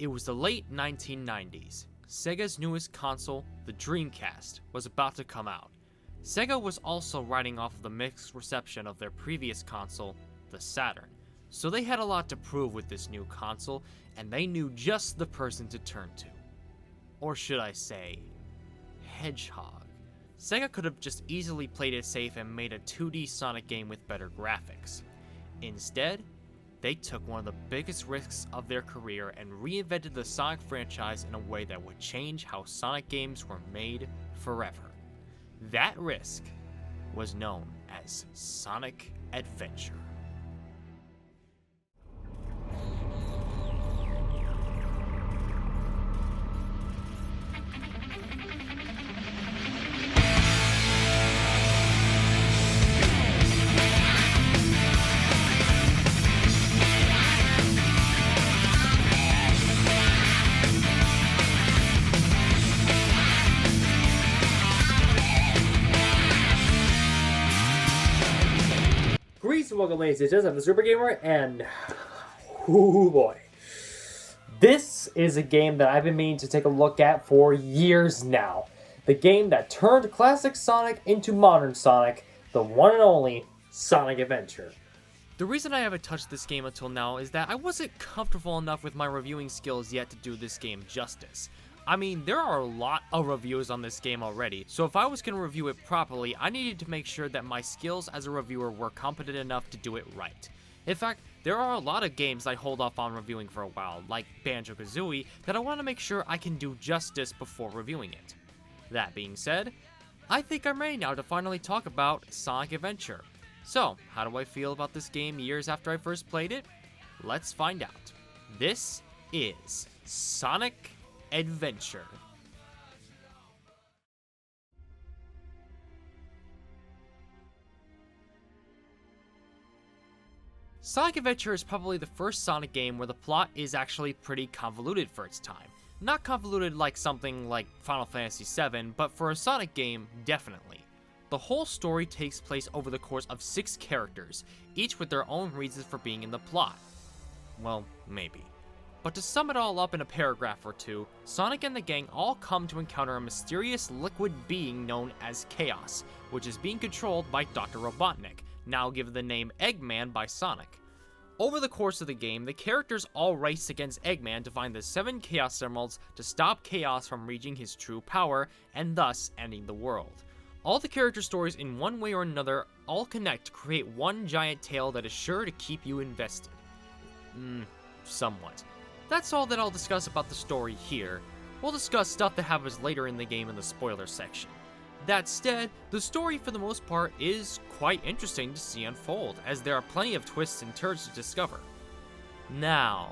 It was the late 1990s. Sega's newest console, the Dreamcast, was about to come out. Sega was also riding off of the mixed reception of their previous console, the Saturn. So they had a lot to prove with this new console, and they knew just the person to turn to. Or should I say, Hedgehog. Sega could have just easily played it safe and made a 2D Sonic game with better graphics. Instead, they took one of the biggest risks of their career and reinvented the Sonic franchise in a way that would change how Sonic games were made forever. That risk was known as Sonic Adventure. Welcome, ladies and gentlemen. I'm the Super Gamer, and oh boy, this is a game that I've been meaning to take a look at for years now. The game that turned classic Sonic into modern Sonic, the one and only Sonic Adventure. The reason I haven't touched this game until now is that I wasn't comfortable enough with my reviewing skills yet to do this game justice. I mean, there are a lot of reviews on this game already, so if I was going to review it properly, I needed to make sure that my skills as a reviewer were competent enough to do it right. In fact, there are a lot of games I hold off on reviewing for a while, like Banjo-Kazooie, that I want to make sure I can do justice before reviewing it. That being said, I think I'm ready now to finally talk about Sonic Adventure. So, how do I feel about this game years after I first played it? Let's find out. This is Sonic Adventure. Sonic Adventure is probably the first Sonic game where the plot is actually pretty convoluted for its time. Not convoluted like something like Final Fantasy VII, but for a Sonic game, definitely. The whole story takes place over the course of 6 characters, each with their own reasons for being in the plot. Well, maybe. But to sum it all up in a paragraph or two, Sonic and the gang all come to encounter a mysterious liquid being known as Chaos, which is being controlled by Dr. Robotnik, now given the name Eggman by Sonic. Over the course of the game, the characters all race against Eggman to find the 7 Chaos Emeralds to stop Chaos from reaching his true power, and thus ending the world. All the character stories in one way or another all connect to create one giant tale that is sure to keep you invested. Somewhat. That's all that I'll discuss about the story here. We'll discuss stuff that happens later in the game in the spoiler section. That said, the story for the most part is quite interesting to see unfold, as there are plenty of twists and turns to discover. Now,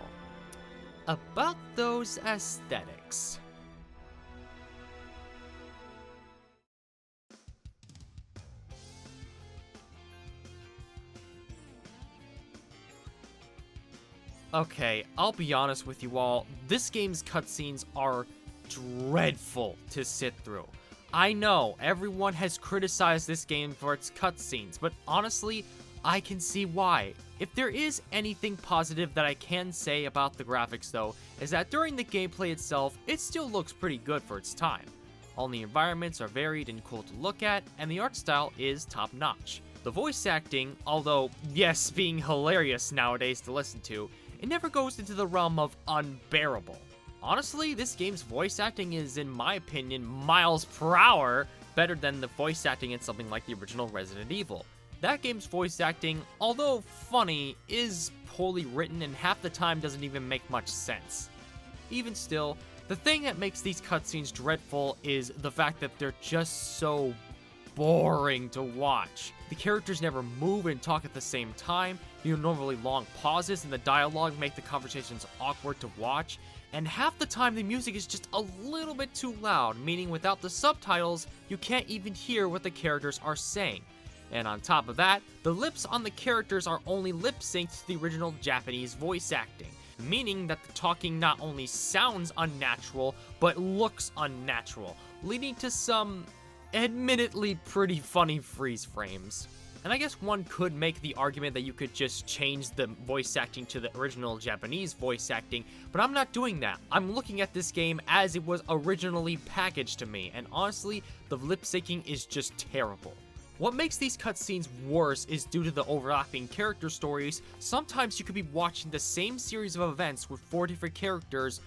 about those aesthetics. Okay, I'll be honest with you all, this game's cutscenes are dreadful to sit through. I know, everyone has criticized this game for its cutscenes, but honestly, I can see why. If there is anything positive that I can say about the graphics though, is that during the gameplay itself, it still looks pretty good for its time. All the environments are varied and cool to look at, and the art style is top notch. The voice acting, although yes, being hilarious nowadays to listen to, it never goes into the realm of unbearable. Honestly, this game's voice acting is, in my opinion, miles per hour better than the voice acting in something like the original Resident Evil. That game's voice acting, although funny, is poorly written and half the time doesn't even make much sense. Even still, the thing that makes these cutscenes dreadful is the fact that they're just so boring to watch. The characters never move and talk at the same time, normally long pauses in the dialogue make the conversations awkward to watch, and half the time the music is just a little bit too loud, meaning without the subtitles, you can't even hear what the characters are saying. And on top of that, the lips on the characters are only lip synced to the original Japanese voice acting, meaning that the talking not only sounds unnatural, but looks unnatural, leading to some admittedly pretty funny freeze frames. And I guess one could make the argument that you could just change the voice acting to the original Japanese voice acting, but I'm not doing that. I'm looking at this game as it was originally packaged to me, and honestly, the lip syncing is just terrible. What makes these cutscenes worse is due to the overlapping character stories. Sometimes you could be watching the same series of events with 4 different characters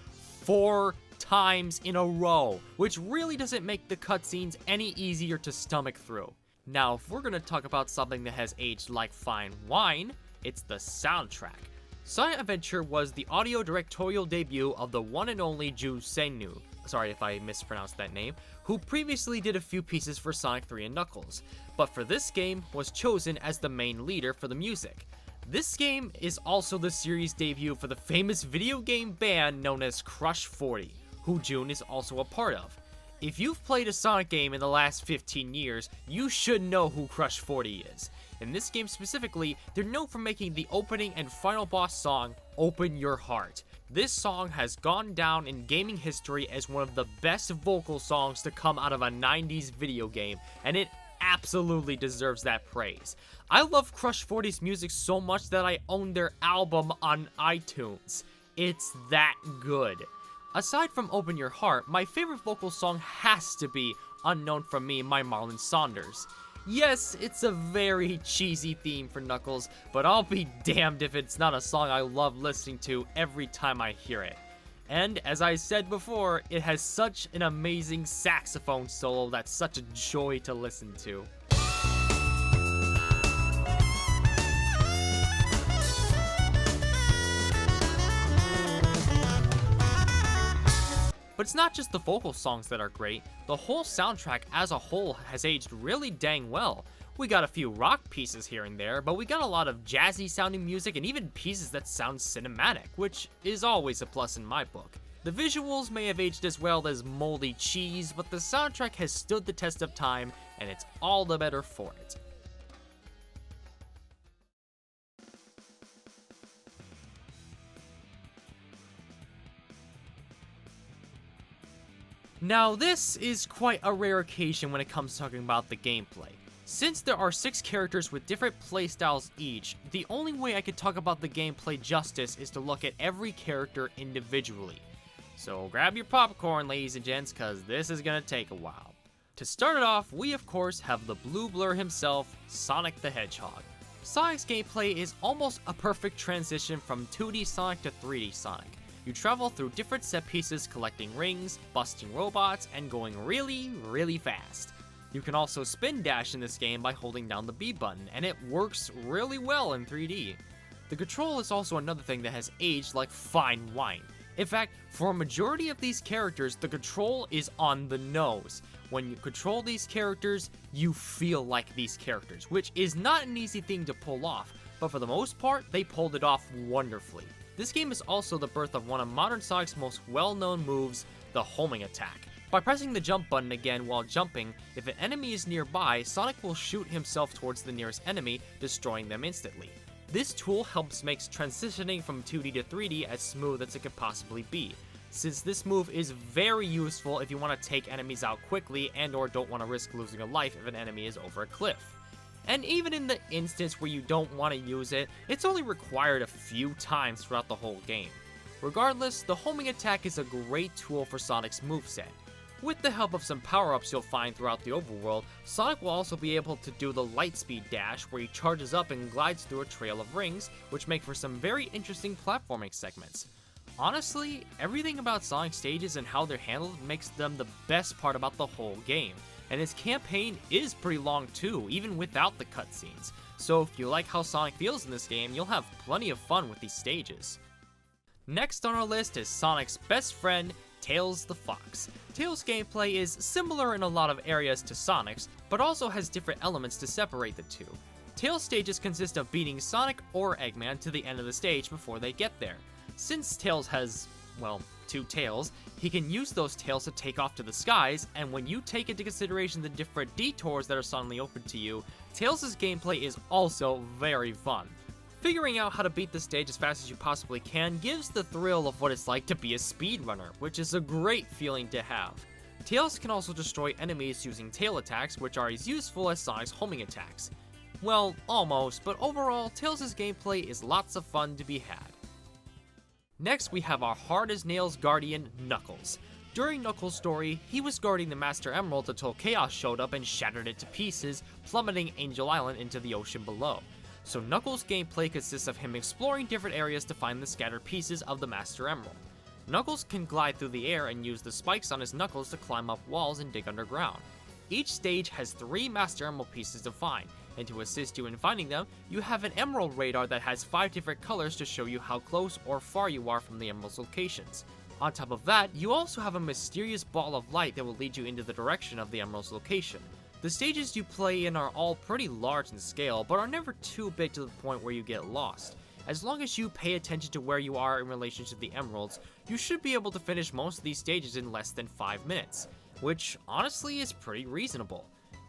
4 times in a row, which really doesn't make the cutscenes any easier to stomach through. Now, if we're gonna talk about something that has aged like fine wine, it's the soundtrack. Sonic Adventure was the audio directorial debut of the one and only Ju Sennu, sorry if I mispronounced that name, who previously did a few pieces for Sonic 3 and Knuckles, but for this game was chosen as the main leader for the music. This game is also the series debut for the famous video game band known as Crush 40, who Jun is also a part of. If you've played a Sonic game in the last 15 years, you should know who Crush 40 is. In this game specifically, they're known for making the opening and final boss song, Open Your Heart. This song has gone down in gaming history as one of the best vocal songs to come out of a 90s video game, and it absolutely deserves that praise. I love Crush 40's music so much that I own their album on iTunes. It's that good. Aside from Open Your Heart, my favorite vocal song has to be Unknown From Me by Marlon Saunders. Yes, it's a very cheesy theme for Knuckles, but I'll be damned if it's not a song I love listening to every time I hear it. And as I said before, it has such an amazing saxophone solo that's such a joy to listen to. But it's not just the vocal songs that are great, the whole soundtrack as a whole has aged really dang well. We got a few rock pieces here and there, but we got a lot of jazzy sounding music and even pieces that sound cinematic, which is always a plus in my book. The visuals may have aged as well as moldy cheese, but the soundtrack has stood the test of time, and it's all the better for it. Now, this is quite a rare occasion when it comes to talking about the gameplay. Since there are 6 characters with different playstyles each, the only way I could talk about the gameplay justice is to look at every character individually. So grab your popcorn, ladies and gents, cause this is gonna take a while. To start it off, we of course have the blue blur himself, Sonic the Hedgehog. Sonic's gameplay is almost a perfect transition from 2D Sonic to 3D Sonic. You travel through different set pieces collecting rings, busting robots, and going really, really fast. You can also spin dash in this game by holding down the B button, and it works really well in 3D. The control is also another thing that has aged like fine wine. In fact, for a majority of these characters, the control is on the nose. When you control these characters, you feel like these characters, which is not an easy thing to pull off, but for the most part, they pulled it off wonderfully. This game is also the birth of one of modern Sonic's most well-known moves, the homing attack. By pressing the jump button again while jumping, if an enemy is nearby, Sonic will shoot himself towards the nearest enemy, destroying them instantly. This tool helps make transitioning from 2D to 3D as smooth as it could possibly be, since this move is very useful if you want to take enemies out quickly and or don't want to risk losing a life if an enemy is over a cliff. And even in the instance where you don't want to use it, it's only required a few times throughout the whole game. Regardless, the homing attack is a great tool for Sonic's moveset. With the help of some power-ups you'll find throughout the overworld, Sonic will also be able to do the lightspeed dash where he charges up and glides through a trail of rings, which make for some very interesting platforming segments. Honestly, everything about Sonic stages and how they're handled makes them the best part about the whole game. And his campaign is pretty long too, even without the cutscenes. So if you like how Sonic feels in this game, you'll have plenty of fun with these stages. Next on our list is Sonic's best friend, Tails the Fox. Tails' gameplay is similar in a lot of areas to Sonic's, but also has different elements to separate the two. Tails' stages consist of beating Sonic or Eggman to the end of the stage before they get there. Since Tails has, well, 2 tails, he can use those tails to take off to the skies, and when you take into consideration the different detours that are suddenly open to you, Tails' gameplay is also very fun. Figuring out how to beat the stage as fast as you possibly can gives the thrill of what it's like to be a speedrunner, which is a great feeling to have. Tails can also destroy enemies using tail attacks, which are as useful as Sonic's homing attacks. Well, almost, but overall, Tails' gameplay is lots of fun to be had. Next, we have our hard-as-nails guardian, Knuckles. During Knuckles' story, he was guarding the Master Emerald until Chaos showed up and shattered it to pieces, plummeting Angel Island into the ocean below. So Knuckles' gameplay consists of him exploring different areas to find the scattered pieces of the Master Emerald. Knuckles can glide through the air and use the spikes on his knuckles to climb up walls and dig underground. Each stage has 3 Master Emerald pieces to find, and to assist you in finding them, you have an Emerald radar that has 5 different colors to show you how close or far you are from the Emerald's locations. On top of that, you also have a mysterious ball of light that will lead you into the direction of the Emerald's location. The stages you play in are all pretty large in scale, but are never too big to the point where you get lost. As long as you pay attention to where you are in relation to the Emeralds, you should be able to finish most of these stages in less than 5 minutes, which honestly is pretty reasonable.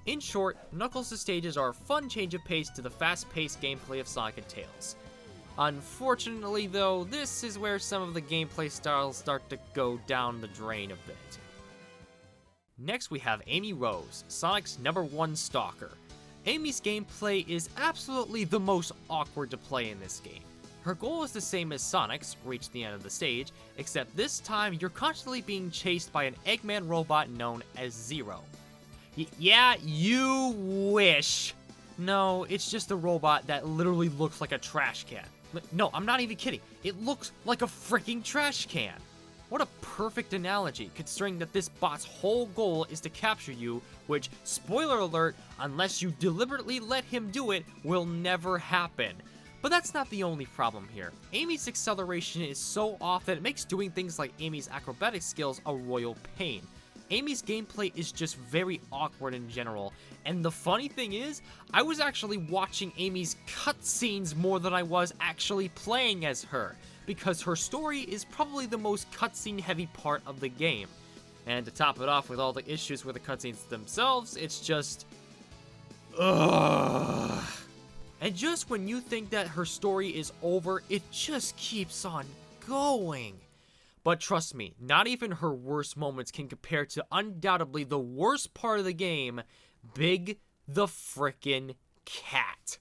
In short, Knuckles' stages are a fun change of pace to the fast-paced gameplay of Sonic and Tails. Unfortunately though, this is where some of the gameplay styles start to go down the drain a bit. Next we have Amy Rose, Sonic's #1 stalker. Amy's gameplay is absolutely the most awkward to play in this game. Her goal is the same as Sonic's, reach the end of the stage, except this time you're constantly being chased by an Eggman robot known as Zero. Yeah, you wish. No, it's just a robot that literally looks like a trash can. No, I'm not even kidding. It looks like a freaking trash can. What a perfect analogy, considering that this bot's whole goal is to capture you, which, spoiler alert, unless you deliberately let him do it, will never happen. But that's not the only problem here. Amy's acceleration is so off that it makes doing things like Amy's acrobatic skills a royal pain. Amy's gameplay is just very awkward in general, and the funny thing is, I was actually watching Amy's cutscenes more than I was actually playing as her, because her story is probably the most cutscene heavy part of the game. And to top it off with all the issues with the cutscenes themselves, it's just... ugh. And just when you think that her story is over, it just keeps on going. But trust me, not even her worst moments can compare to undoubtedly the worst part of the game, Big the Frickin' Cat.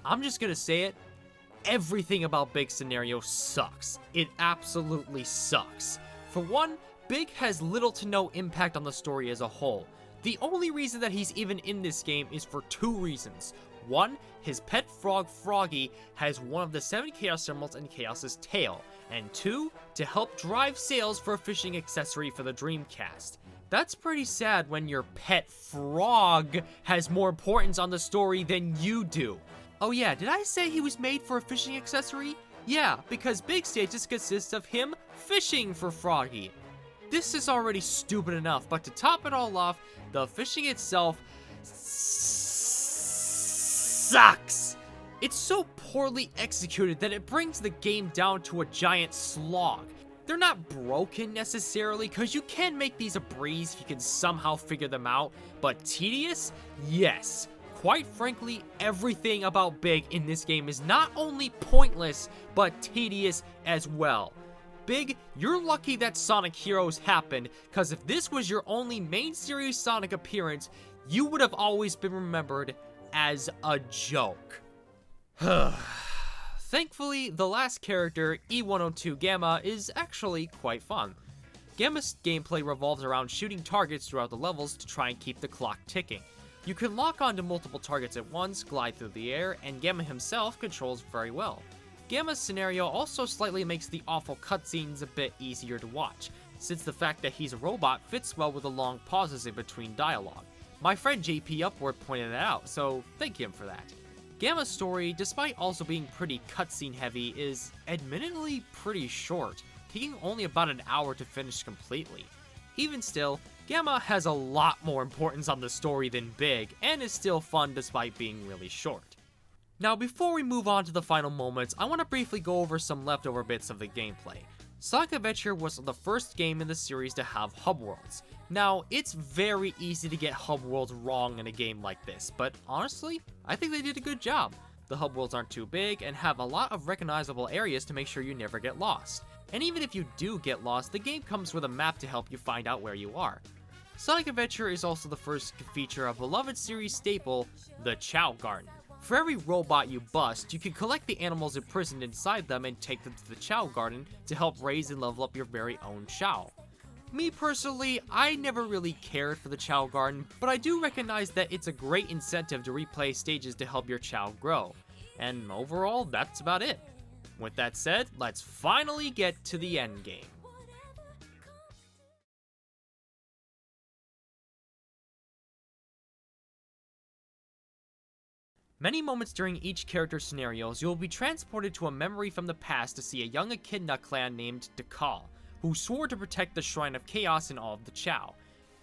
I'm just gonna say it, everything about Big's scenario sucks. It absolutely sucks. For one, Big has little to no impact on the story as a whole. The only reason that he's even in this game is for 2 reasons. One, his pet frog Froggy has one of the 7 Chaos Emeralds in Chaos's tail, and 2, to help drive sales for a fishing accessory for the Dreamcast. That's pretty sad when your pet frog has more importance on the story than you do. Oh yeah, did I say he was made for a fishing accessory? Yeah, because Big Stages consists of him fishing for Froggy. This is already stupid enough, but to top it all off, the fishing itself sucks. It's so poorly executed that it brings the game down to a giant slog. They're not broken necessarily, because you can make these a breeze if you can somehow figure them out, but tedious? Yes. Quite frankly, everything about Big in this game is not only pointless, but tedious as well. Big, you're lucky that Sonic Heroes happened, because if this was your only main series Sonic appearance, you would have always been remembered as a joke. Thankfully, the last character, E102 Gamma, is actually quite fun. Gamma's gameplay revolves around shooting targets throughout the levels to try and keep the clock ticking. You can lock onto multiple targets at once, glide through the air, and Gamma himself controls very well. Gamma's scenario also slightly makes the awful cutscenes a bit easier to watch, since the fact that he's a robot fits well with the long pauses in between dialogue. My friend JP Upward pointed that out, so thank him for that. Gamma's story, despite also being pretty cutscene heavy, is admittedly pretty short, taking only about an hour to finish completely. Even still, Gamma has a lot more importance on the story than Big, and is still fun despite being really short. Now, before we move on to the final moments, I want to briefly go over some leftover bits of the gameplay. Sonic Adventure was the first game in the series to have hub worlds. Now, it's very easy to get hub worlds wrong in a game like this, but honestly, I think they did a good job. The hub worlds aren't too big and have a lot of recognizable areas to make sure you never get lost. And even if you do get lost, the game comes with a map to help you find out where you are. Sonic Adventure is also the first to feature a beloved series staple, the Chow Garden. For every robot you bust, you can collect the animals imprisoned inside them and take them to the Chow Garden to help raise and level up your very own Chow. Me personally, I never really cared for the Chow Garden, but I do recognize that it's a great incentive to replay stages to help your Chow grow. And overall, that's about it. With that said, let's finally get to the end game. Many moments during each character's scenarios, you will be transported to a memory from the past to see a young Echidna clan named Dekal, who swore to protect the Shrine of Chaos and all of the Chow.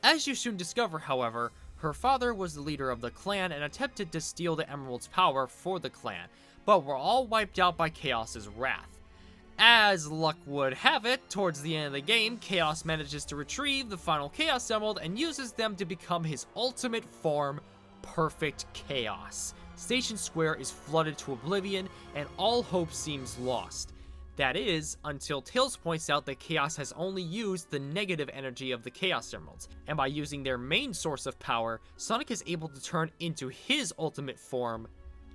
As you soon discover, however, her father was the leader of the clan and attempted to steal the Emerald's power for the clan, but were all wiped out by Chaos's wrath. As luck would have it, towards the end of the game, Chaos manages to retrieve the final Chaos Emerald and uses them to become his ultimate form, Perfect Chaos. Station Square is flooded to oblivion, and all hope seems lost. That is, until Tails points out that Chaos has only used the negative energy of the Chaos Emeralds, and by using their main source of power, Sonic is able to turn into his ultimate form,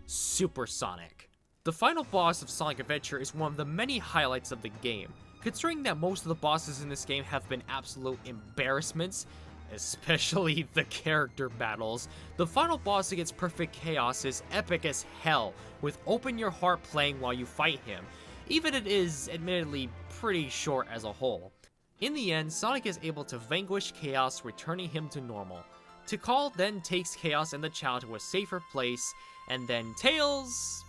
Super Sonic. The final boss of Sonic Adventure is one of the many highlights of the game. Considering that most of the bosses in this game have been absolute embarrassments, especially the character battles, the final boss against Perfect Chaos is epic as hell, with Open Your Heart playing while you fight him, even it is admittedly pretty short as a whole. In the end, Sonic is able to vanquish Chaos, returning him to normal. Tikal then takes Chaos and the Chow to a safer place, and then Tails...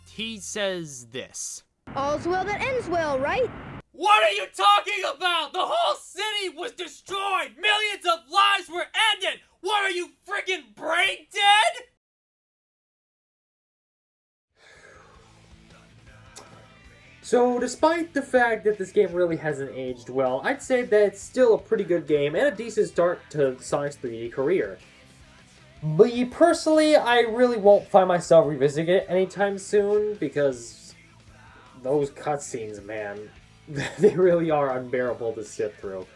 he says this. All's well that ends well, right? What are you talking about? The whole city was destroyed! Millions of lives were ended! What are you, freaking brain dead? So, despite the fact that this game really hasn't aged well, I'd say that it's still a pretty good game and a decent start to Sonic's 3D career. But personally, I really won't find myself revisiting it anytime soon, because those cutscenes, man, they really are unbearable to sit through.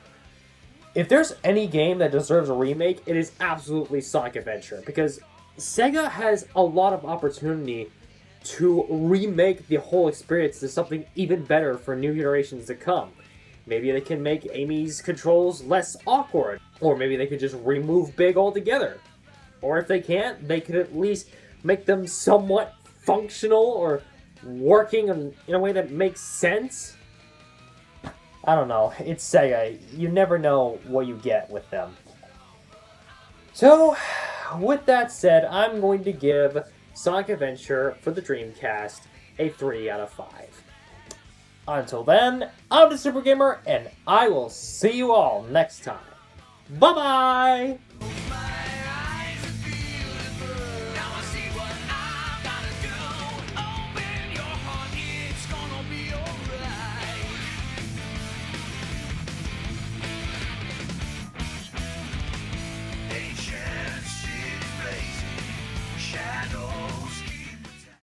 If there's any game that deserves a remake, it is absolutely Sonic Adventure, because Sega has a lot of opportunity to remake the whole experience to something even better for new generations to come. Maybe they can make Amy's controls less awkward, or maybe they could just remove Big altogether. Or if they can't, they could at least make them somewhat functional or working in a way that makes sense. I don't know, it's Sega. You never know what you get with them. So, with that said, I'm going to give Sonic Adventure for the Dreamcast a 3 out of 5. Until then, I'm the Super Gamer, and I will see you all next time. Bye-bye!